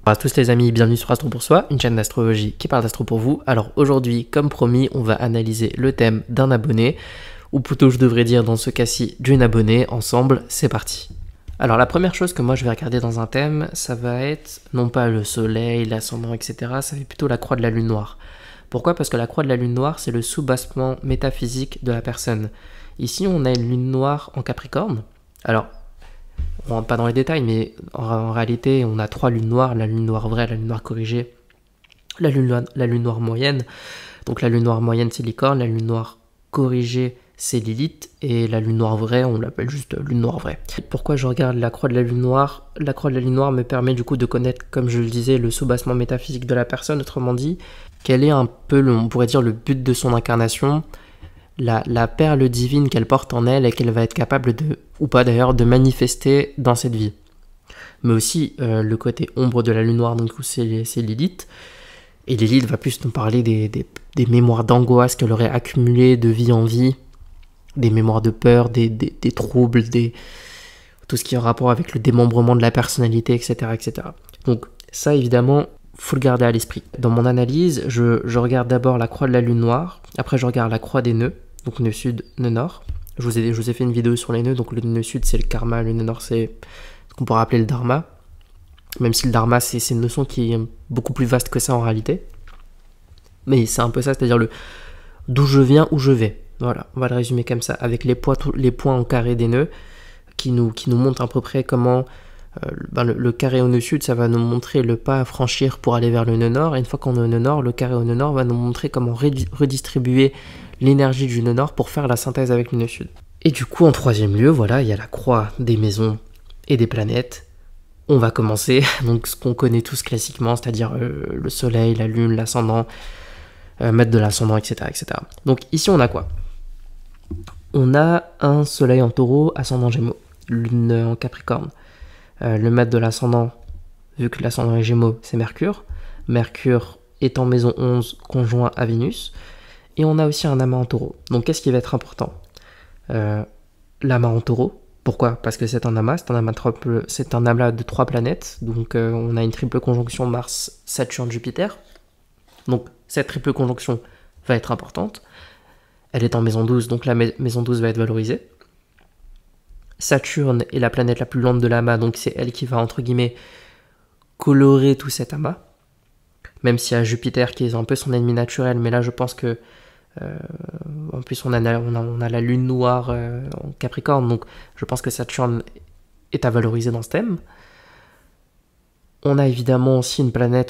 Bonjour à tous les amis, bienvenue sur Astro pour Soi, une chaîne d'astrologie qui parle d'astro pour vous. Alors aujourd'hui, comme promis, on va analyser le thème d'un abonné, ou plutôt je devrais dire dans ce cas-ci d'une abonnée. Ensemble, c'est parti. Alors la première chose que moi je vais regarder dans un thème, ça va être non pas le soleil, l'ascendant, etc. Ça va être plutôt la croix de la lune noire. Pourquoi? Parce que la croix de la lune noire, c'est le soubassement métaphysique de la personne. Ici, on a une lune noire en Capricorne. Alors, on rentre pas dans les détails, mais en réalité, on a trois lunes noires, la lune noire vraie, la lune noire corrigée, la lune noire moyenne. Donc la lune noire moyenne, c'est Licorne, la lune noire corrigée, c'est Lilith, et la lune noire vraie, on l'appelle juste lune noire vraie. Pourquoi je regarde la croix de la lune noire? La croix de la lune noire me permet du coup de connaître, comme je le disais, le soubassement métaphysique de la personne, autrement dit, quel est un peu, on pourrait dire, le but de son incarnation, la perle divine qu'elle porte en elle et qu'elle va être capable de, ou pas d'ailleurs, de manifester dans cette vie. Mais aussi le côté ombre de la lune noire, donc c'est Lilith. Et Lilith va plus nous parler des mémoires d'angoisse qu'elle aurait accumulées de vie en vie, des mémoires de peur, des troubles, tout ce qui est en rapport avec le démembrement de la personnalité, etc. etc. Donc ça, évidemment, faut le garder à l'esprit. Dans mon analyse, je regarde d'abord la croix de la lune noire, après je regarde la croix des nœuds, donc nœud sud, nœud nord. Je vous ai fait une vidéo sur les nœuds, donc le nœud sud c'est le karma, le nœud nord c'est ce qu'on pourrait appeler le dharma. Même si le dharma c'est une notion qui est beaucoup plus vaste que ça en réalité. Mais c'est un peu ça, c'est-à-dire d'où je viens, où je vais. Voilà, on va le résumer comme ça, avec les points en carré des nœuds qui nous montrent à peu près comment le carré au nœud sud, ça va nous montrer le pas à franchir pour aller vers le nœud nord. Et une fois qu'on est au nœud nord, le carré au nœud nord va nous montrer comment redistribuer l'énergie du nœud nord pour faire la synthèse avec le nœud sud. Et du coup, en troisième lieu, voilà, il y a la croix des maisons et des planètes. On va commencer, donc ce qu'on connaît tous classiquement, c'est-à-dire le soleil, la lune, l'ascendant, maître de l'ascendant, etc., etc. Donc ici, on a quoi? On a un soleil en taureau, ascendant gémeaux, lune en capricorne. Le maître de l'ascendant, vu que l'ascendant est gémeaux, c'est Mercure. Mercure est en maison 11, conjoint à Vénus. Et on a aussi un amas en taureau. Donc qu'est-ce qui va être important? L'amas en taureau. Pourquoi? Parce que c'est un amas, c'est un amas de 3 planètes. Donc on a une triple conjonction Mars, Saturne, Jupiter. Donc cette triple conjonction va être importante. Elle est en maison 12, donc la maison 12 va être valorisée. Saturne est la planète la plus lente de l'amas, donc c'est elle qui va, entre guillemets, colorer tout cet amas. Même s'il y a Jupiter qui est un peu son ennemi naturel, mais là je pense que en plus on a la lune noire en Capricorne, donc je pense que Saturne est à valoriser dans ce thème. On a évidemment aussi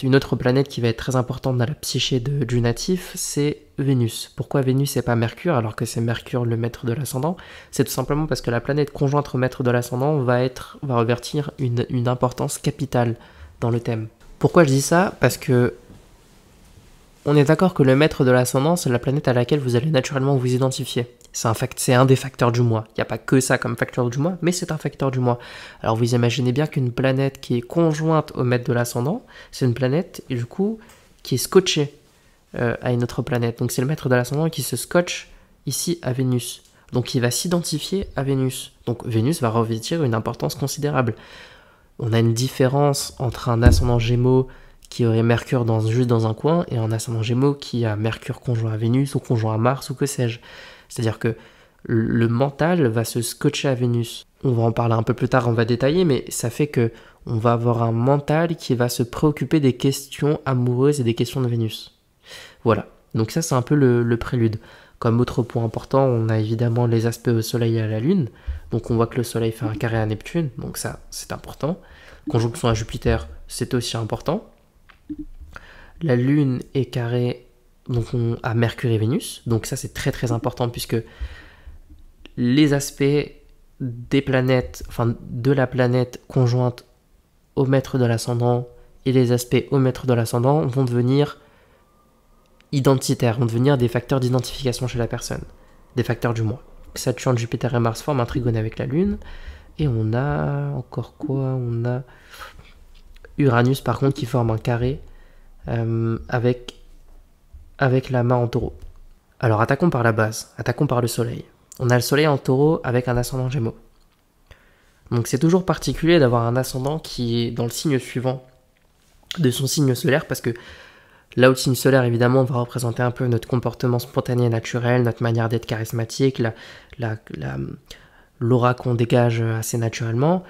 une autre planète qui va être très importante dans la psyché du natif, c'est Vénus. Pourquoi Vénus et pas Mercure alors que c'est Mercure le maître de l'ascendant? C'est tout simplement parce que la planète conjointe au maître de l'ascendant va revêtir une importance capitale dans le thème. Pourquoi je dis ça? Parce que on est d'accord que le maître de l'ascendant, c'est la planète à laquelle vous allez naturellement vous identifier. C'est un des facteurs du moi. Il n'y a pas que ça comme facteur du moi, mais c'est un facteur du moi. Alors vous imaginez bien qu'une planète qui est conjointe au maître de l'ascendant, c'est une planète, et du coup, qui est scotchée à une autre planète. Donc c'est le maître de l'ascendant qui se scotche ici à Vénus. Donc il va s'identifier à Vénus. Donc Vénus va revêtir une importance considérable. On a une différence entre un ascendant Gémeaux qui aurait Mercure juste dans un coin, et un ascendant Gémeaux qui a Mercure conjoint à Vénus, ou conjoint à Mars, ou que sais-je. C'est-à-dire que le mental va se scotcher à Vénus. On va en parler un peu plus tard, on va détailler, mais ça fait que on va avoir un mental qui va se préoccuper des questions amoureuses et des questions de Vénus. Voilà, donc ça c'est un peu le prélude. Comme autre point important, on a évidemment les aspects au soleil et à la lune. Donc on voit que le soleil fait un carré à Neptune, donc ça c'est important. Conjonction à Jupiter, c'est aussi important. La lune est carrée donc à Mercure et Vénus, donc ça c'est très très important puisque les aspects des planètes, enfin de la planète conjointe au maître de l'ascendant et les aspects au maître de l'ascendant vont devenir identitaires, vont devenir des facteurs d'identification chez la personne, des facteurs du moi. Saturne, Jupiter et Mars forment un trigone avec la lune, et on a encore quoi? On a Uranus par contre qui forme un carré avec l'amas en taureau. Alors attaquons par la base, attaquons par le soleil. On a le soleil en taureau avec un ascendant Gémeaux. Donc c'est toujours particulier d'avoir un ascendant qui est dans le signe suivant de son signe solaire, parce que là où le signe solaire, évidemment, va représenter un peu notre comportement spontané et naturel, notre manière d'être charismatique, l'aura qu'on dégage assez naturellement.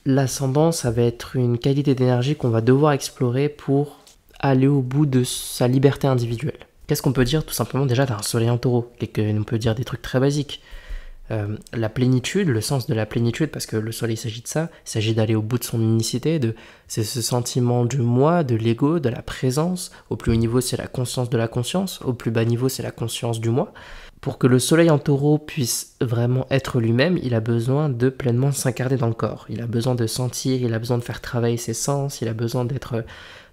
L'ascendant, ça va être une qualité d'énergie qu'on va devoir explorer pour aller au bout de sa liberté individuelle. Qu'est-ce qu'on peut dire tout simplement déjà d'un soleil en taureau? Et qu'on peut dire des trucs très basiques. La plénitude, le sens de la plénitude, parce que le soleil s'agit de ça, il s'agit d'aller au bout de son unicité, c'est ce sentiment du moi, de l'ego, de la présence. Au plus haut niveau, c'est la conscience de la conscience, au plus bas niveau, c'est la conscience du moi. Pour que le soleil en taureau puisse vraiment être lui-même, il a besoin de pleinement s'incarner dans le corps. Il a besoin de sentir, il a besoin de faire travailler ses sens, il a besoin d'être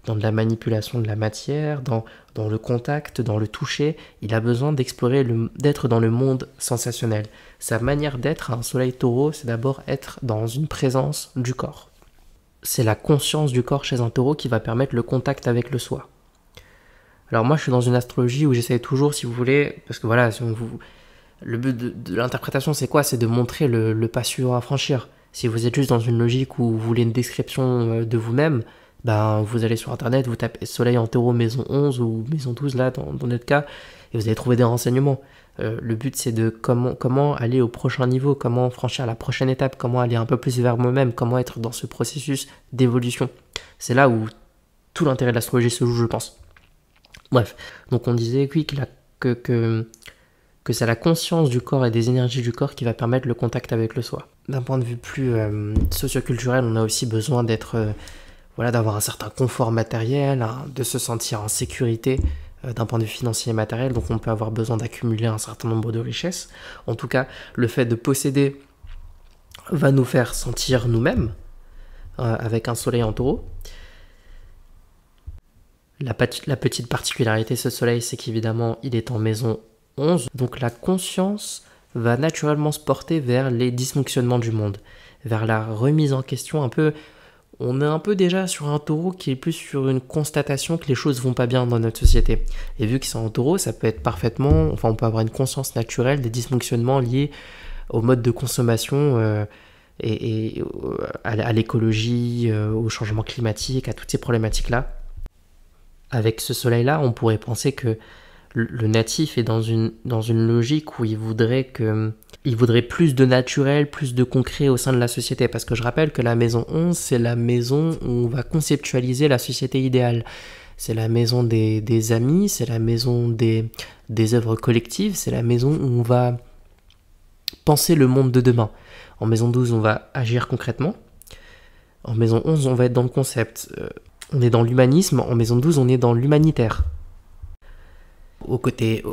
dans de la manipulation de la matière, dans le contact, dans le toucher. Il a besoin d'explorer, d'être dans le monde sensationnel. Sa manière d'être, un soleil taureau, c'est d'abord être dans une présence du corps. C'est la conscience du corps chez un taureau qui va permettre le contact avec le soi. Alors moi, je suis dans une astrologie où j'essaie toujours, si vous voulez, parce que voilà, le but de l'interprétation, c'est quoi? C'est de montrer le pas suivant à franchir. Si vous êtes juste dans une logique où vous voulez une description de vous-même, ben, vous allez sur internet, vous tapez soleil en taureau maison 11 ou maison 12 là dans notre cas, et vous allez trouver des renseignements. Le but c'est de comment aller au prochain niveau, comment franchir la prochaine étape, comment aller un peu plus vers moi-même, comment être dans ce processus d'évolution. C'est là où tout l'intérêt de l'astrologie se joue, je pense. Bref, donc on disait oui, que c'est la conscience du corps et des énergies du corps qui va permettre le contact avec le soi. D'un point de vue plus socioculturel, on a aussi besoin d'être... d'avoir un certain confort matériel, de se sentir en sécurité d'un point de vue financier et matériel, donc on peut avoir besoin d'accumuler un certain nombre de richesses. En tout cas, le fait de posséder va nous faire sentir nous-mêmes, avec un soleil en taureau. La petite particularité de ce soleil, c'est qu'évidemment, il est en maison 11, donc la conscience va naturellement se porter vers les dysfonctionnements du monde, vers la remise en question un peu... On est un peu déjà sur un taureau qui est plus sur une constatation que les choses vont pas bien dans notre société. Et vu que c'est un taureau, ça peut être parfaitement... Enfin, on peut avoir une conscience naturelle des dysfonctionnements liés au mode de consommation et à l'écologie, au changement climatique, à toutes ces problématiques-là. Avec ce soleil-là, on pourrait penser que le natif est dans une logique où il voudrait plus de naturel, plus de concret au sein de la société. Parce que je rappelle que la maison 11, c'est la maison où on va conceptualiser la société idéale. C'est la maison des amis, c'est la maison des œuvres collectives, c'est la maison où on va penser le monde de demain. En maison 12, on va agir concrètement. En maison 11, on va être dans le concept. On est dans l'humanisme. En maison 12, on est dans l'humanitaire. Au côté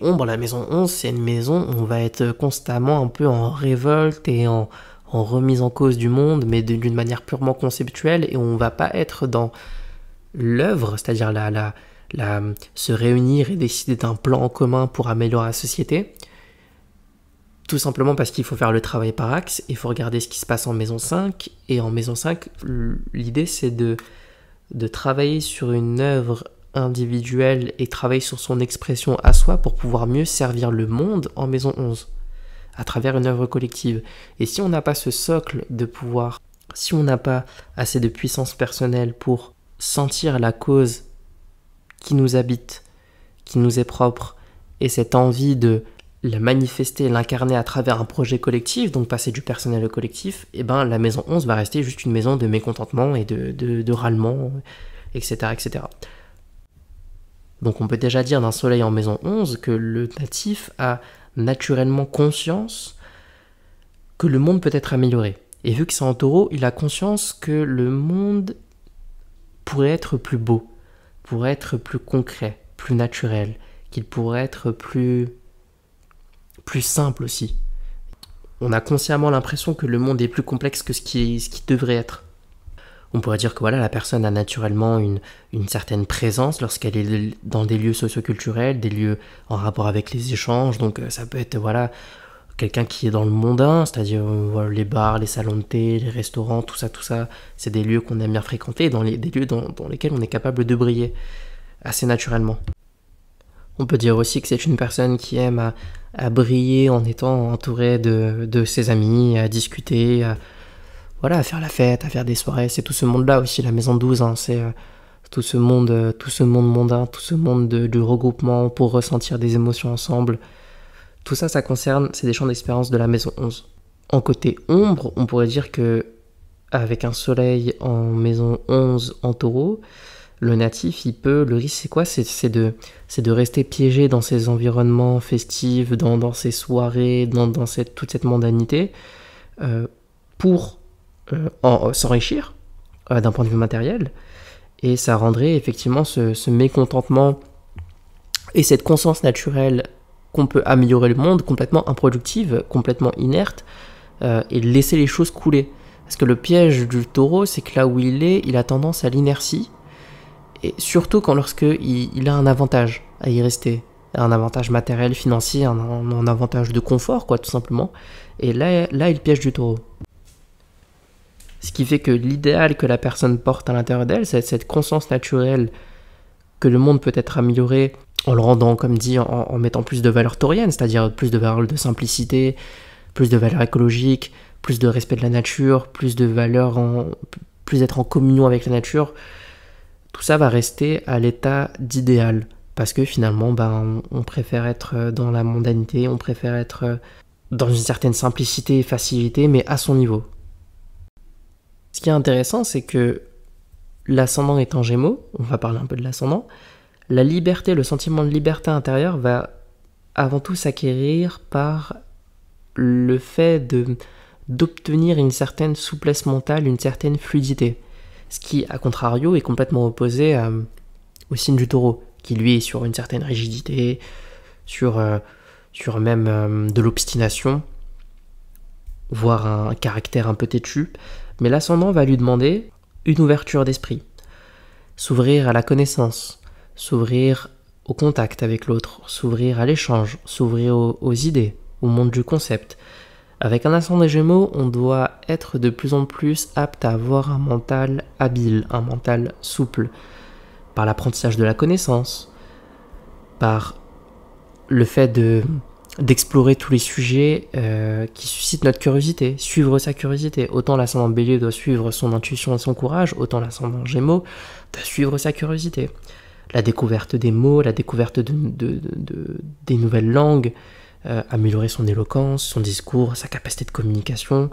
ombre, la maison 11, c'est une maison où on va être constamment un peu en révolte et en remise en cause du monde, mais d'une manière purement conceptuelle, et on va pas être dans l'œuvre, c'est-à-dire se réunir et décider d'un plan en commun pour améliorer la société, tout simplement parce qu'il faut faire le travail par axe, il faut regarder ce qui se passe en maison 5, et en maison 5, l'idée c'est de travailler sur une œuvre individuelle et travailler sur son expression à soi pour pouvoir mieux servir le monde en maison 11 à travers une œuvre collective. Et si on n'a pas ce socle de pouvoir, si on n'a pas assez de puissance personnelle pour sentir la cause qui nous habite, qui nous est propre, et cette envie de la manifester, l'incarner à travers un projet collectif, donc passer du personnel au collectif, et ben la maison 11 va rester juste une maison de mécontentement et de râlement, etc., etc. Donc on peut déjà dire d'un soleil en maison 11 que le natif a naturellement conscience que le monde peut être amélioré. Et vu que c'est en taureau, il a conscience que le monde pourrait être plus beau, pourrait être plus concret, plus naturel, qu'il pourrait être plus simple aussi. On a consciemment l'impression que le monde est plus complexe que ce qui devrait être. On pourrait dire que voilà, la personne a naturellement une certaine présence lorsqu'elle est dans des lieux socioculturels, des lieux en rapport avec les échanges. Donc ça peut être voilà, quelqu'un qui est dans le mondain, c'est-à-dire voilà, les bars, les salons de thé, les restaurants, tout ça, c'est des lieux qu'on aime bien fréquenter, des lieux dans lesquels on est capable de briller assez naturellement. On peut dire aussi que c'est une personne qui aime à briller en étant entourée de ses amis, à discuter, voilà, à faire la fête, à faire des soirées. C'est tout ce monde-là aussi, la maison 12, hein, c'est tout ce monde mondain, tout ce monde de regroupement pour ressentir des émotions ensemble. Tout ça, ça concerne, c'est des champs d'expérience de la maison 11. En côté ombre, on pourrait dire que avec un soleil en maison 11 en taureau, le natif, le risque c'est quoi? C'est de rester piégé dans ces environnements festifs, dans ces soirées, dans toute cette mondanité, pour s'enrichir d'un point de vue matériel, et ça rendrait effectivement ce mécontentement et cette conscience naturelle qu'on peut améliorer le monde complètement improductive, complètement inerte, et laisser les choses couler. Parce que le piège du taureau, c'est que là où il a tendance à l'inertie, et surtout lorsqu'il a un avantage à y rester, un avantage matériel, financier, un avantage de confort, quoi, tout simplement. Et là il piège du taureau. Ce qui fait que l'idéal que la personne porte à l'intérieur d'elle, c'est cette conscience naturelle que le monde peut être amélioré en le rendant, comme dit, en mettant plus de valeurs tauriennes, c'est-à-dire plus de valeurs de simplicité, plus de valeurs écologiques, plus de respect de la nature, plus de valeurs, plus d'être en communion avec la nature. Tout ça va rester à l'état d'idéal, parce que finalement, on préfère être dans la mondanité, on préfère être dans une certaine simplicité et facilité, mais à son niveau. Ce qui est intéressant, c'est que l'ascendant est en Gémeaux, on va parler un peu de l'ascendant, la liberté, le sentiment de liberté intérieure va avant tout s'acquérir par le fait d'obtenir une certaine souplesse mentale, une certaine fluidité. Ce qui, à contrario, est complètement opposé au signe du taureau, qui lui est sur une certaine rigidité, sur même de l'obstination, voire un caractère un peu têtu. Mais l'ascendant va lui demander une ouverture d'esprit, s'ouvrir à la connaissance, s'ouvrir au contact avec l'autre, s'ouvrir à l'échange, s'ouvrir aux idées, au monde du concept. Avec un ascendant Gémeaux, on doit être de plus en plus apte à avoir un mental habile, un mental souple, par l'apprentissage de la connaissance, par le fait d'explorer tous les sujets qui suscitent notre curiosité, suivre sa curiosité. Autant l'ascendant Bélier doit suivre son intuition et son courage, autant l'ascendant Gémeaux doit suivre sa curiosité. La découverte des mots, la découverte des nouvelles langues, améliorer son éloquence, son discours, sa capacité de communication.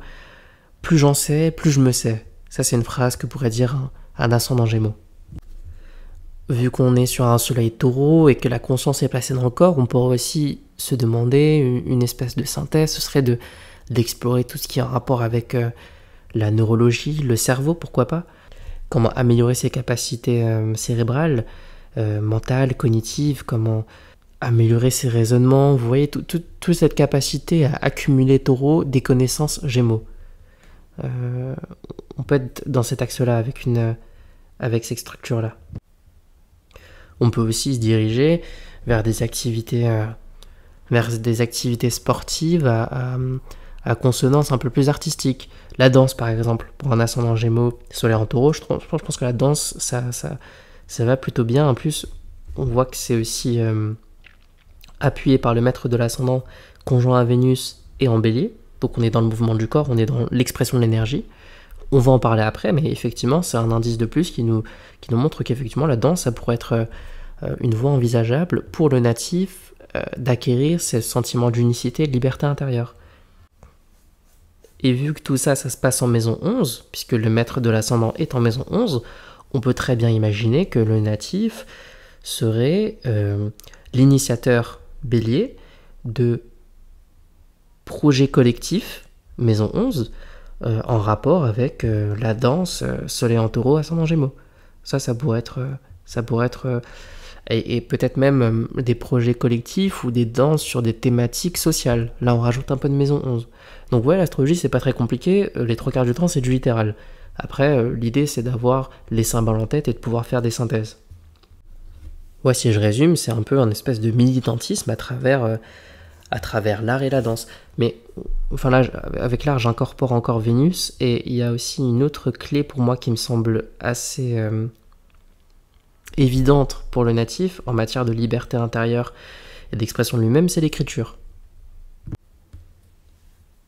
Plus j'en sais, plus je me sais. Ça, c'est une phrase que pourrait dire un ascendant Gémeaux. Vu qu'on est sur un soleil taureau et que la conscience est placée dans le corps, on pourrait aussi se demander une espèce de synthèse, ce serait d'explorer tout ce qui est en rapport avec la neurologie, le cerveau, pourquoi pas. Comment améliorer ses capacités cérébrales, mentales, cognitives, comment améliorer ses raisonnements. Vous voyez, toute cette capacité à accumuler taureau des connaissances Gémeaux. On peut être dans cet axe-là avec cette structure-là. On peut aussi se diriger vers des activités sportives à consonance un peu plus artistique. La danse, par exemple, pour un ascendant Gémeaux, solaire en taureau, je pense que la danse, ça va plutôt bien. En plus, on voit que c'est aussi appuyé par le maître de l'ascendant conjoint à Vénus et en bélier. Donc on est dans le mouvement du corps, on est dans l'expression de l'énergie. On va en parler après, mais effectivement, c'est un indice de plus qui nous montre qu'effectivement, la danse, ça pourrait être une voie envisageable pour le natif d'acquérir ce sentiment d'unicité et de liberté intérieure. Et vu que tout ça, ça se passe en maison 11, puisque le maître de l'ascendant est en maison 11, on peut très bien imaginer que le natif serait l'initiateur bélier de projets collectifs, maison 11, en rapport avec la danse soleil en taureau, ascendant Gémeaux. Ça pourrait être et peut-être même des projets collectifs ou des danses sur des thématiques sociales. Là, on rajoute un peu de maison 11. Donc ouais, l'astrologie, c'est pas très compliqué. Les trois quarts du temps, c'est du littéral. Après, l'idée, c'est d'avoir les symboles en tête et de pouvoir faire des synthèses. Ouais, si je résume, c'est un peu un espèce de militantisme à travers l'art et la danse. Mais enfin là, avec l'art, j'incorpore encore Vénus, et il y a aussi une autre clé pour moi qui me semble assez évidente pour le natif en matière de liberté intérieure et d'expression de lui-même, c'est l'écriture.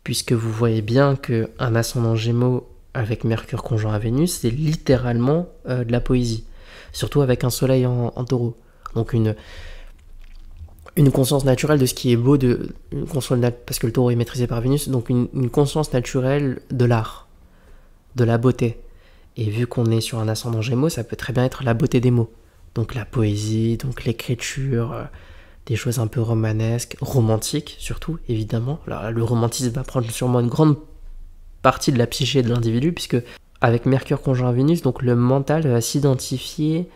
Puisque vous voyez bien qu'un ascendant Gémeaux avec Mercure conjoint à Vénus, c'est littéralement de la poésie. Surtout avec un soleil en taureau. Donc une conscience naturelle de ce qui est beau, parce que le taureau est maîtrisé par Vénus, donc une conscience naturelle de l'art, de la beauté. Et vu qu'on est sur un ascendant Gémeaux, ça peut très bien être la beauté des mots. Donc la poésie, donc l'écriture, des choses un peu romanesques, romantiques surtout, évidemment. Alors, le romantisme va prendre sûrement une grande partie de la psyché de l'individu, puisque avec Mercure conjoint à Vénus, donc le mental va s'identifier,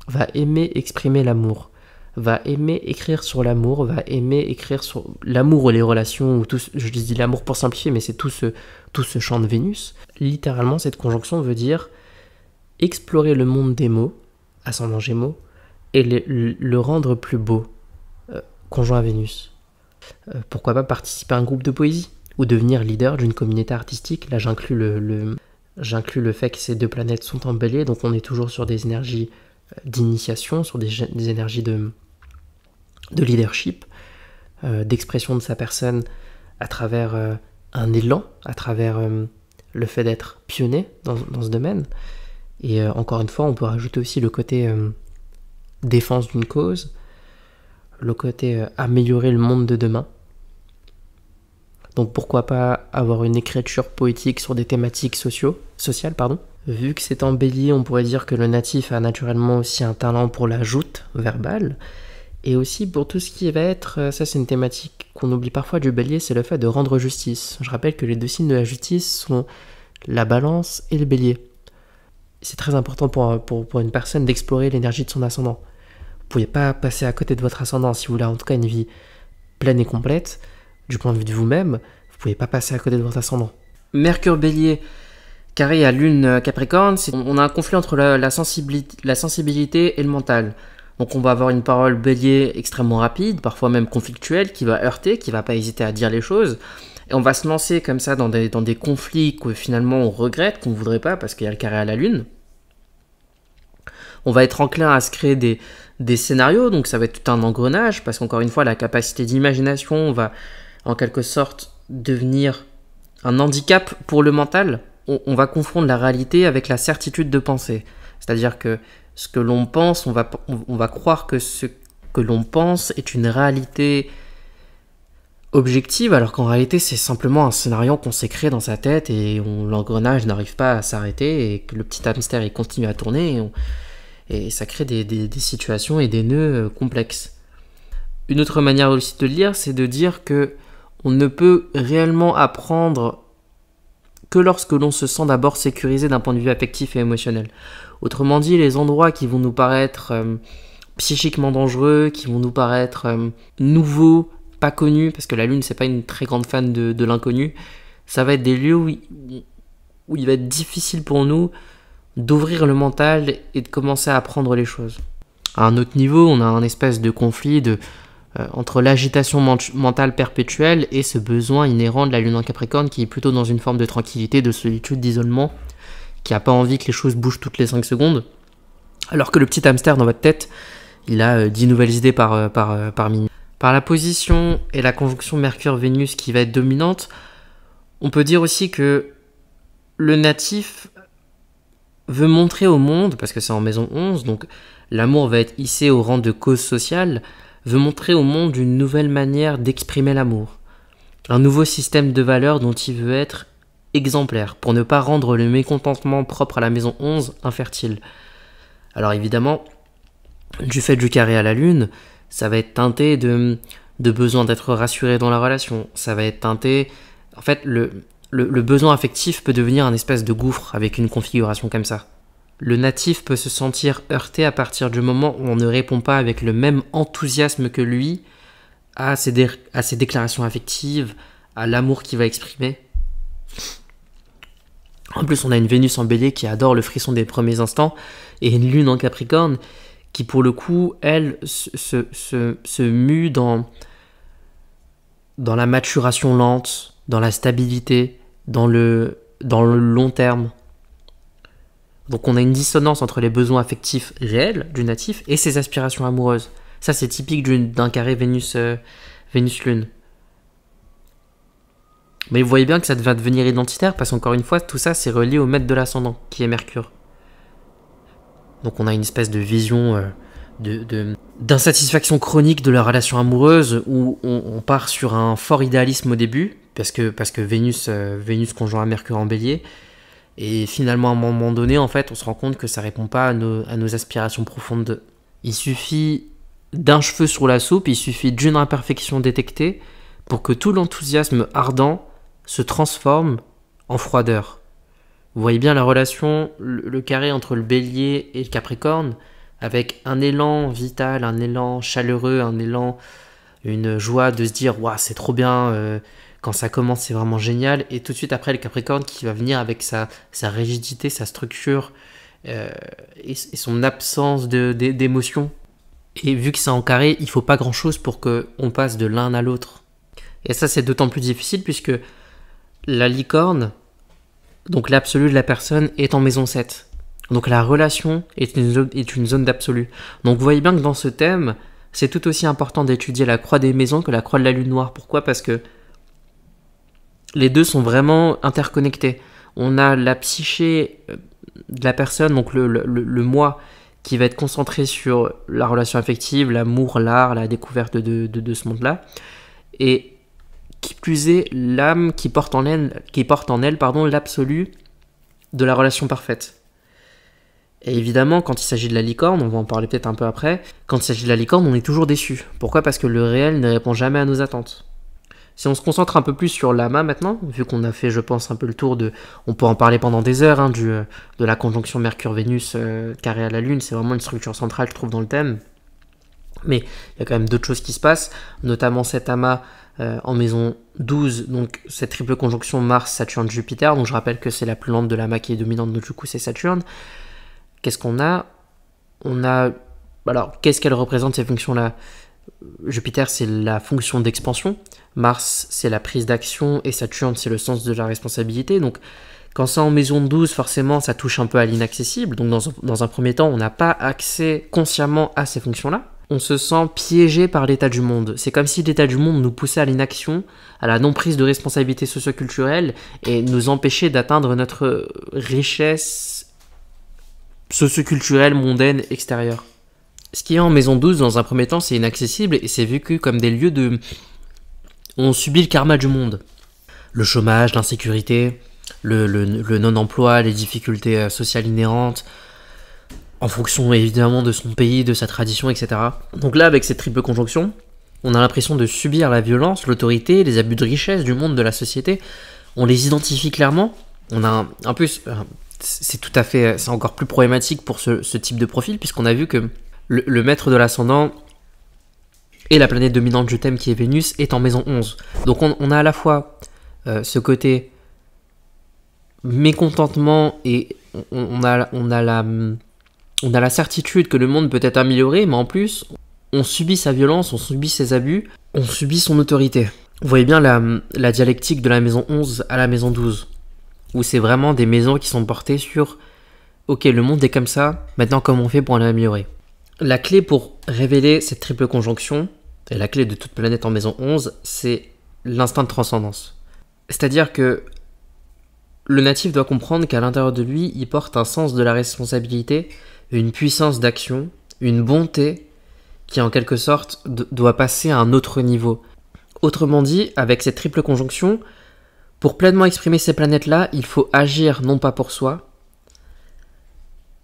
va aimer exprimer l'amour, va aimer écrire sur l'amour, va aimer écrire sur l'amour ou les relations, ou tout, je dis l'amour pour simplifier, mais c'est tout ce champ de Vénus. Littéralement, cette conjonction veut dire explorer le monde des mots, ascendant Gémeaux, et le rendre plus beau, conjoint à Vénus. Pourquoi pas participer à un groupe de poésie, ou devenir leader d'une communauté artistique. Là, j'inclus le fait que ces deux planètes sont en Bélier, donc on est toujours sur des énergies d'initiation, sur des énergies de leadership, d'expression de sa personne à travers un élan, à travers le fait d'être pionnier dans ce domaine. Et encore une fois, on peut rajouter aussi le côté défense d'une cause, le côté améliorer le monde de demain. Donc pourquoi pas avoir une écriture poétique sur des thématiques sociales. Vu que c'est en Bélier, on pourrait dire que le natif a naturellement aussi un talent pour la joute verbale, et aussi pour tout ce qui va être, ça c'est une thématique qu'on oublie parfois du Bélier, c'est le fait de rendre justice. Je rappelle que les deux signes de la justice sont la Balance et le Bélier. C'est très important pour une personne d'explorer l'énergie de son ascendant. Vous ne pouvez pas passer à côté de votre ascendant si vous voulez en tout cas une vie pleine et complète. Du point de vue de vous-même, vous ne pouvez pas passer à côté de votre ascendant. Mercure Bélier, carré à Lune Capricorne, on a un conflit entre la sensibilité et le mental. Donc on va avoir une parole Bélier extrêmement rapide, parfois même conflictuelle, qui va heurter, qui ne va pas hésiter à dire les choses. Et on va se lancer comme ça dans des conflits que finalement on regrette, qu'on ne voudrait pas parce qu'il y a le carré à la Lune. On va être enclin à se créer des scénarios, donc ça va être tout un engrenage, parce qu'encore une fois, la capacité d'imagination va en quelque sorte devenir un handicap pour le mental. On va confondre la réalité avec la certitude de penser. C'est-à-dire que ce que l'on pense, on va croire que ce que l'on pense est une réalité objective, alors qu'en réalité c'est simplement un scénario qu'on s'est créé dans sa tête et l'engrenage n'arrive pas à s'arrêter et que le petit hamster il continue à tourner et ça crée des situations et des nœuds complexes. Une autre manière aussi de le lire, c'est de dire que on ne peut réellement apprendre que lorsque l'on se sent d'abord sécurisé d'un point de vue affectif et émotionnel. Autrement dit, les endroits qui vont nous paraître psychiquement dangereux, qui vont nous paraître nouveaux, pas connus, parce que la Lune, c'est pas une très grande fan de l'inconnu, ça va être des lieux où il va être difficile pour nous d'ouvrir le mental et de commencer à apprendre les choses. À un autre niveau, on a un espèce de conflit entre l'agitation mentale perpétuelle et ce besoin inhérent de la Lune en Capricorne qui est plutôt dans une forme de tranquillité, de solitude, d'isolement, qui n'a pas envie que les choses bougent toutes les 5 secondes, alors que le petit hamster dans votre tête, il a 10 nouvelles idées par minute. Par la position et la conjonction Mercure-Vénus qui va être dominante, on peut dire aussi que le natif veut montrer au monde, parce que c'est en maison 11, donc l'amour va être hissé au rang de cause sociale, veut montrer au monde une nouvelle manière d'exprimer l'amour. Un nouveau système de valeurs dont il veut être exemplaire, pour ne pas rendre le mécontentement propre à la maison 11 infertile. Alors évidemment, du fait du carré à la Lune, ça va être teinté de besoin d'être rassuré dans la relation. Ça va être teinté... En fait, le besoin affectif peut devenir un espèce de gouffre avec une configuration comme ça. Le natif peut se sentir heurté à partir du moment où on ne répond pas avec le même enthousiasme que lui à ses déclarations affectives, à l'amour qu'il va exprimer. En plus, on a une Vénus en Bélier qui adore le frisson des premiers instants et une Lune en Capricorne qui, pour le coup, elle, se mue dans la maturation lente, dans la stabilité, dans le long terme. Donc on a une dissonance entre les besoins affectifs réels du natif et ses aspirations amoureuses. Ça, c'est typique d'un carré Vénus-Lune. Mais vous voyez bien que ça va devenir identitaire parce qu'encore une fois, tout ça, c'est relié au maître de l'ascendant, qui est Mercure. Donc on a une espèce de vision d'insatisfaction chronique de la relation amoureuse où on part sur un fort idéalisme au début, parce que Vénus conjoint à Mercure en bélier. Et finalement, à un moment donné, en fait, on se rend compte que ça répond pas à nos aspirations profondes. Il suffit d'un cheveu sur la soupe, il suffit d'une imperfection détectée pour que tout l'enthousiasme ardent se transforme en froideur. Vous voyez bien la relation, le carré entre le bélier et le capricorne, avec un élan vital, un élan chaleureux, une joie de se dire « Waouh, c'est trop bien quand ça commence, c'est vraiment génial ». Et tout de suite après, le capricorne qui va venir avec sa rigidité, sa structure et son absence d'émotion. Et vu que c'est en carré, il ne faut pas grand-chose pour qu'on passe de l'un à l'autre. Et ça, c'est d'autant plus difficile puisque la licorne, donc l'absolu de la personne, est en maison 7. Donc la relation est une zone d'absolu. Donc vous voyez bien que dans ce thème, c'est tout aussi important d'étudier la croix des maisons que la croix de la lune noire. Pourquoi ? Parce que les deux sont vraiment interconnectés. On a la psyché de la personne, donc le moi, qui va être concentré sur la relation affective, l'amour, l'art, la découverte de ce monde-là. Et qui plus est, l'âme qui porte en elle l'absolu de la relation parfaite. Et évidemment, quand il s'agit de la licorne, on va en parler peut-être un peu après, quand il s'agit de la licorne, on est toujours déçu. Pourquoi ? Parce que le réel ne répond jamais à nos attentes. Si on se concentre un peu plus sur l'AMA maintenant, vu qu'on a fait, je pense, un peu le tour on peut en parler pendant des heures, de la conjonction Mercure-Vénus carré à la Lune, c'est vraiment une structure centrale, je trouve, dans le thème. Mais il y a quand même d'autres choses qui se passent, notamment cet amas en maison 12, donc cette triple conjonction Mars, Saturne, Jupiter. Donc je rappelle que c'est la plus lente de l'amas qui est dominante, donc du coup c'est Saturne. Qu'est-ce qu'on a ? Alors, qu'est-ce qu'elle représente ces fonctions-là ? Jupiter, c'est la fonction d'expansion. Mars, c'est la prise d'action. Et Saturne, c'est le sens de la responsabilité. Donc, quand c'est en maison 12, forcément, ça touche un peu à l'inaccessible. Donc, dans un premier temps, on n'a pas accès consciemment à ces fonctions-là. On se sent piégé par l'état du monde. C'est comme si l'état du monde nous poussait à l'inaction, à la non-prise de responsabilité socio-culturelle et nous empêchait d'atteindre notre richesse socio-culturelle, mondaine, extérieure. Ce qui est en maison 12, dans un premier temps, c'est inaccessible et c'est vécu comme des lieux où on subit le karma du monde. Le chômage, l'insécurité, le non-emploi, les difficultés sociales inhérentes, en fonction évidemment de son pays, de sa tradition, etc. Donc là, avec cette triple conjonction, on a l'impression de subir la violence, l'autorité, les abus de richesse du monde, de la société. On les identifie clairement. On a un peu... c'est encore plus problématique pour ce type de profil, puisqu'on a vu que le maître de l'ascendant et la planète dominante du thème qui est Vénus est en maison 11. Donc on a à la fois ce côté mécontentement et on a la certitude que le monde peut être amélioré, mais en plus on subit sa violence, on subit ses abus, on subit son autorité. Vous voyez bien la dialectique de la maison 11 à la maison 12. Où c'est vraiment des maisons qui sont portées sur « Ok, le monde est comme ça, maintenant comment on fait pour l'améliorer ?» La clé pour révéler cette triple conjonction, et la clé de toute planète en maison 11, c'est l'instinct de transcendance. C'est-à-dire que le natif doit comprendre qu'à l'intérieur de lui, il porte un sens de la responsabilité, une puissance d'action, une bonté qui en quelque sorte doit passer à un autre niveau. Autrement dit, avec cette triple conjonction, pour pleinement exprimer ces planètes-là, il faut agir non pas pour soi,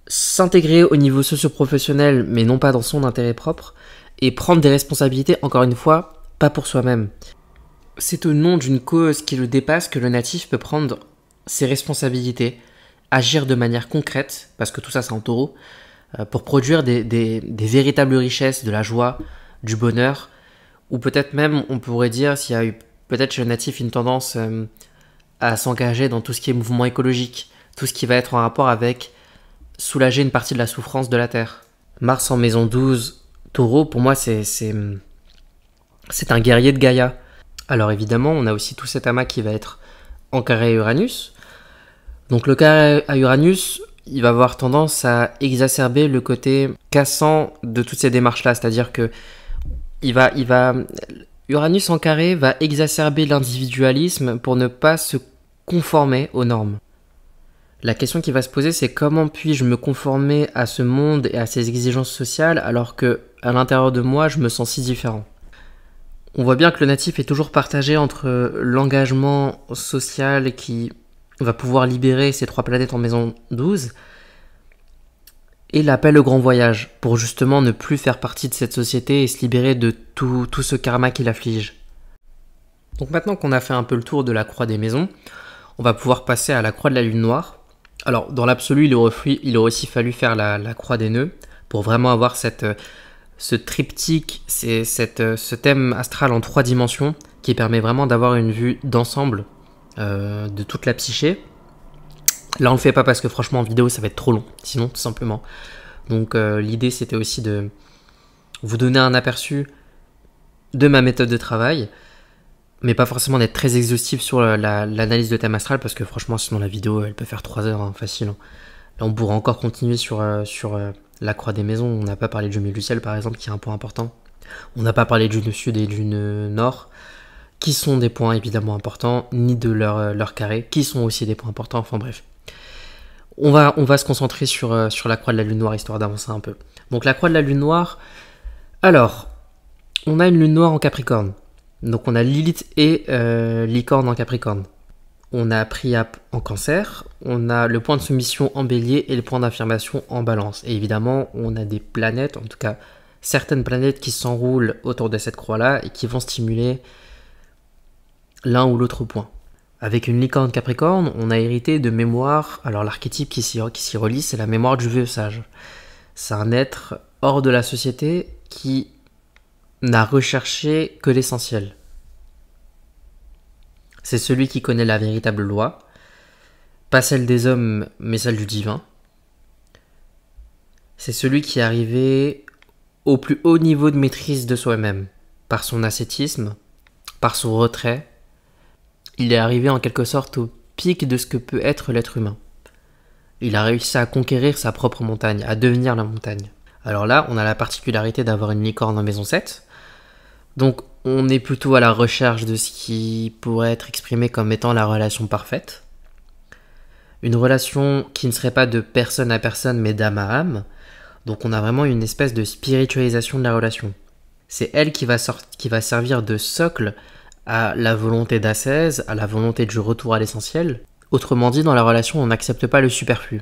s'intégrer au niveau socio-professionnel, mais non pas dans son intérêt propre, et prendre des responsabilités, encore une fois, pas pour soi-même. C'est au nom d'une cause qui le dépasse que le natif peut prendre ses responsabilités, agir de manière concrète, parce que tout ça c'est en taureau, pour produire des véritables richesses, de la joie, du bonheur, ou peut-être même, on pourrait dire, s'il y a eu peut-être chez le natif une tendance à s'engager dans tout ce qui est mouvement écologique, tout ce qui va être en rapport avec soulager une partie de la souffrance de la Terre. Mars en maison 12, taureau, pour moi c'est un guerrier de Gaïa. Alors évidemment, on a aussi tout cet amas qui va être en carré à Uranus. Donc le carré à Uranus, il va avoir tendance à exacerber le côté cassant de toutes ces démarches-là, c'est-à-dire que Uranus en carré va exacerber l'individualisme pour ne pas se conformer aux normes. La question qui va se poser, c'est comment puis-je me conformer à ce monde et à ses exigences sociales alors que, à l'intérieur de moi, je me sens si différent. On voit bien que le natif est toujours partagé entre l'engagement social qui va pouvoir libérer ces 3 planètes en maison 12 et l'appel au grand voyage pour justement ne plus faire partie de cette société et se libérer de tout ce karma qui l'afflige. Donc maintenant qu'on a fait un peu le tour de la croix des maisons, on va pouvoir passer à la croix de la lune noire. Alors, dans l'absolu, il aurait aussi fallu faire la croix des nœuds pour vraiment avoir ce triptyque, ce thème astral en 3 dimensions qui permet vraiment d'avoir une vue d'ensemble de toute la psyché. Là, on le fait pas parce que franchement, en vidéo, ça va être trop long, sinon, tout simplement. Donc, l'idée, c'était aussi de vous donner un aperçu de ma méthode de travail, mais pas forcément d'être très exhaustif sur l'analyse de thème astral, parce que franchement, sinon la vidéo, elle peut faire 3 heures, hein, facile. Hein. Là, on pourrait encore continuer sur la croix des maisons. On n'a pas parlé de jumelé du ciel, par exemple, qui est un point important. On n'a pas parlé de lune sud et de lune nord, qui sont des points évidemment importants, ni de leur carré, qui sont aussi des points importants, enfin bref. On va se concentrer sur la croix de la lune noire, histoire d'avancer un peu. Donc la croix de la lune noire, alors, on a une lune noire en Capricorne. Donc on a Lilith et Licorne en Capricorne. On a Priap en Cancer, on a le point de soumission en Bélier et le point d'affirmation en Balance. Et évidemment, on a des planètes, en tout cas certaines planètes qui s'enroulent autour de cette croix-là et qui vont stimuler l'un ou l'autre point. Avec une Licorne Capricorne, on a hérité de mémoire. Alors l'archétype qui s'y relie, c'est la mémoire du vieux sage. C'est un être hors de la société qui n'a recherché que l'essentiel. C'est celui qui connaît la véritable loi, pas celle des hommes, mais celle du divin. C'est celui qui est arrivé au plus haut niveau de maîtrise de soi-même, par son ascétisme, par son retrait. Il est arrivé en quelque sorte au pic de ce que peut être l'être humain. Il a réussi à conquérir sa propre montagne, à devenir la montagne. Alors là, on a la particularité d'avoir une licorne en maison 7. Donc, on est plutôt à la recherche de ce qui pourrait être exprimé comme étant la relation parfaite. Une relation qui ne serait pas de personne à personne, mais d'âme à âme. Donc, on a vraiment une espèce de spiritualisation de la relation. C'est elle qui va servir de socle à la volonté d'ascèse, à la volonté du retour à l'essentiel. Autrement dit, dans la relation, on n'accepte pas le superflu.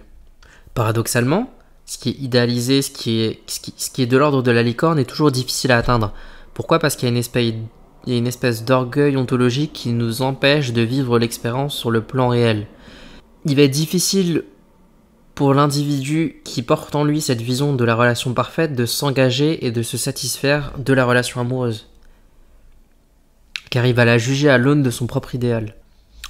Paradoxalement, ce qui est idéalisé, ce qui est de l'ordre de la licorne est toujours difficile à atteindre. Pourquoi ? Parce qu'il y a une espèce d'orgueil ontologique qui nous empêche de vivre l'expérience sur le plan réel. Il va être difficile pour l'individu qui porte en lui cette vision de la relation parfaite de s'engager et de se satisfaire de la relation amoureuse. Car il va la juger à l'aune de son propre idéal.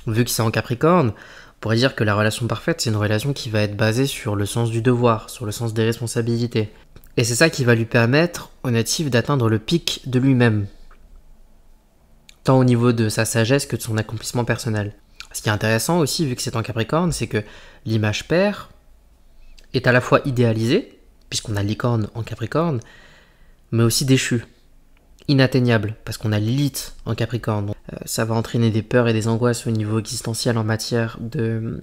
Vu que c'est en Capricorne, on pourrait dire que la relation parfaite, c'est une relation qui va être basée sur le sens du devoir, sur le sens des responsabilités. Et c'est ça qui va lui permettre au natif d'atteindre le pic de lui-même, tant au niveau de sa sagesse que de son accomplissement personnel. Ce qui est intéressant aussi, vu que c'est en Capricorne, c'est que l'image père est à la fois idéalisée, puisqu'on a licorne en Capricorne, mais aussi déchue, inatteignable, parce qu'on a Lilith en Capricorne. Donc, ça va entraîner des peurs et des angoisses au niveau existentiel en matière de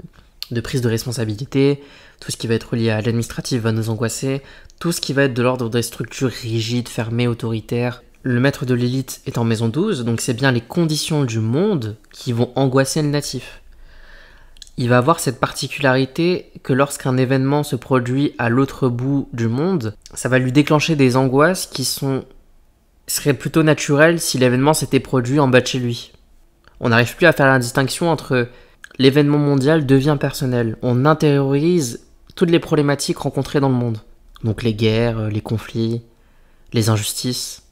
prise de responsabilité. Tout ce qui va être lié à l'administratif va nous angoisser. Tout ce qui va être de l'ordre des structures rigides, fermées, autoritaires. Le maître de l'élite est en maison 12, donc c'est bien les conditions du monde qui vont angoisser le natif. Il va avoir cette particularité que lorsqu'un événement se produit à l'autre bout du monde, ça va lui déclencher des angoisses qui seraient plutôt naturelles si l'événement s'était produit en bas de chez lui. On n'arrive plus à faire la distinction entre l'événement mondial devient personnel. On intériorise toutes les problématiques rencontrées dans le monde. Donc les guerres, les conflits, les injustices,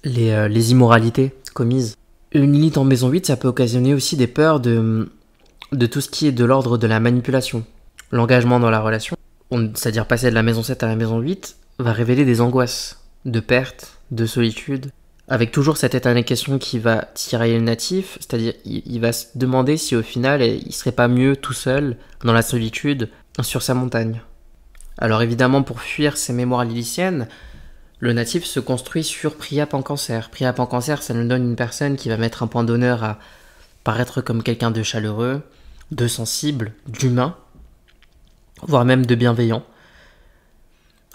les immoralités commises. Une Lilith en maison 8, ça peut occasionner aussi des peurs de tout ce qui est de l'ordre de la manipulation. L'engagement dans la relation, c'est-à-dire passer de la maison 7 à la maison 8, va révéler des angoisses, de perte, de solitude, avec toujours cet état de question qui va tirailler le natif, c'est-à-dire il va se demander si au final il serait pas mieux tout seul, dans la solitude, sur sa montagne. Alors évidemment, pour fuir ces mémoires lilithiennes, Le natif se construit sur Priap en Cancer. Priap en Cancer, ça nous donne une personne qui va mettre un point d'honneur à paraître comme quelqu'un de chaleureux, de sensible, d'humain, voire même de bienveillant.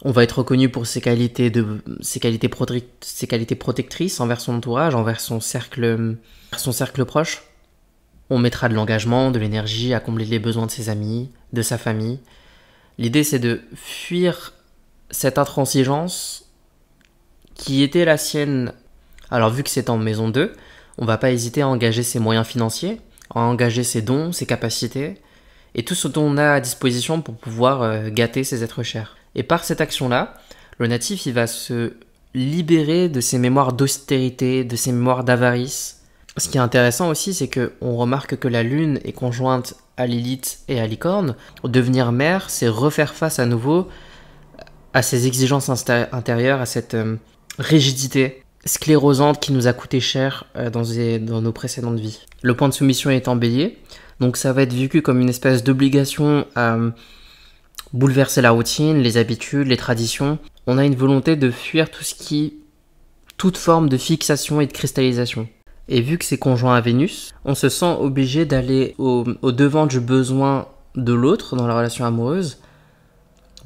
On va être reconnu pour ses qualités protectrices envers son entourage, envers son cercle proche. On mettra de l'engagement, de l'énergie à combler les besoins de ses amis, de sa famille. L'idée, c'est de fuir cette intransigeance qui était la sienne. Alors, vu que c'est en maison 2, on va pas hésiter à engager ses moyens financiers, à engager ses dons, ses capacités, et tout ce dont on a à disposition pour pouvoir gâter ses êtres chers. Et par cette action-là, le natif, il va se libérer de ses mémoires d'austérité, de ses mémoires d'avarice. Ce qui est intéressant aussi, c'est qu'on remarque que la lune est conjointe à Lilith et à Licorne. Devenir mère, c'est refaire face à nouveau à ces exigences intérieures, à cette rigidité sclérosante qui nous a coûté cher dans nos précédentes vies. Le point de soumission est en bélier, donc ça va être vécu comme une espèce d'obligation à bouleverser la routine, les habitudes, les traditions. On a une volonté de fuir toute forme de fixation et de cristallisation. Et vu que c'est conjoint à Vénus, on se sent obligé d'aller au devant du besoin de l'autre dans la relation amoureuse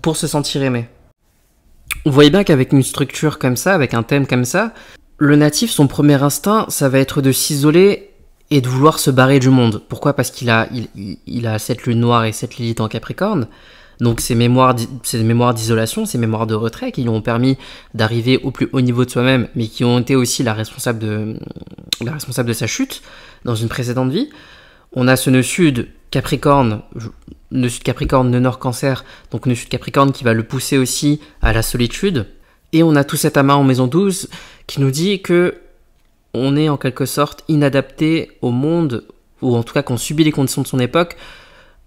pour se sentir aimé. Vous voyez bien qu'avec une structure comme ça, avec un thème comme ça, le natif, son premier instinct, ça va être de s'isoler et de vouloir se barrer du monde. Pourquoi ? Parce qu'il a cette lune noire et cette Lilith en Capricorne. Donc ces mémoires d'isolation, ces mémoires de retrait qui lui ont permis d'arriver au plus haut niveau de soi-même, mais qui ont été aussi la responsable de sa chute dans une précédente vie. On a ce nœud sud Capricorne, nœud nord Cancer, donc nœud sud Capricorne qui va le pousser aussi à la solitude. Et on a tout cet amas en maison 12 qui nous dit que on est en quelque sorte inadapté au monde, ou en tout cas qu'on subit les conditions de son époque.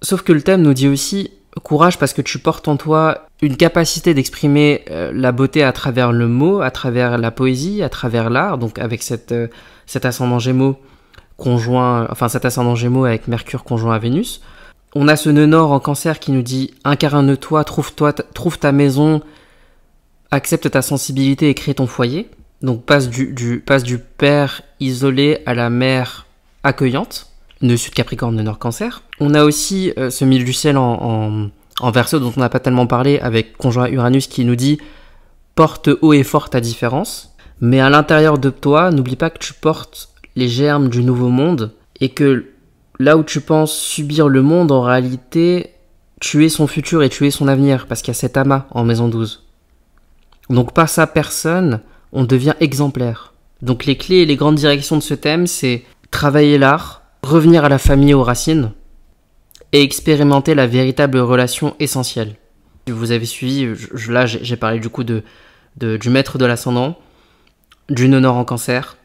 Sauf que le thème nous dit aussi courage parce que tu portes en toi une capacité d'exprimer la beauté à travers le mot, à travers la poésie, à travers l'art, donc avec cet ascendant Gémeaux cet ascendant Gémeaux avec Mercure conjoint à Vénus. On a ce nœud nord en Cancer qui nous dit incarne-toi, trouve ta maison, accepte ta sensibilité et crée ton foyer. Donc passe du père isolé à la mère accueillante. Nœud sud Capricorne, nœud nord Cancer. On a aussi ce milieu du ciel en Verseau dont on n'a pas tellement parlé avec conjoint Uranus qui nous dit porte haut et fort ta différence, mais à l'intérieur de toi, n'oublie pas que tu portes les germes du nouveau monde et que là où tu penses subir le monde, en réalité, tu es son futur et tu es son avenir parce qu'il y a cet amas en maison 12. Donc par sa personne, on devient exemplaire. Donc les clés et les grandes directions de ce thème, c'est travailler l'art, revenir à la famille, aux racines, et expérimenter la véritable relation essentielle. Si vous avez suivi, là j'ai parlé du coup du maître de l'ascendant, du nœud nord en Cancer,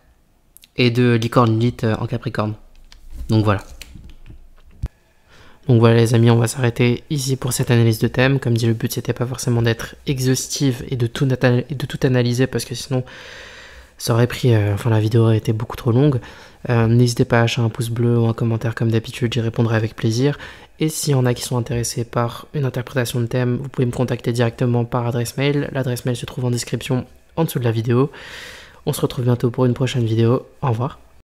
et de Licorne Lilith en Capricorne. Donc voilà. Donc voilà les amis, on va s'arrêter ici pour cette analyse de thème. Comme dit, le but c'était pas forcément d'être exhaustive et de tout analyser parce que sinon ça aurait pris, la vidéo aurait été beaucoup trop longue. N'hésitez pas à lâcher un pouce bleu ou un commentaire comme d'habitude, j'y répondrai avec plaisir. Et s'il y en a qui sont intéressés par une interprétation de thème, vous pouvez me contacter directement par adresse mail. L'adresse mail se trouve en description en dessous de la vidéo. On se retrouve bientôt pour une prochaine vidéo. Au revoir.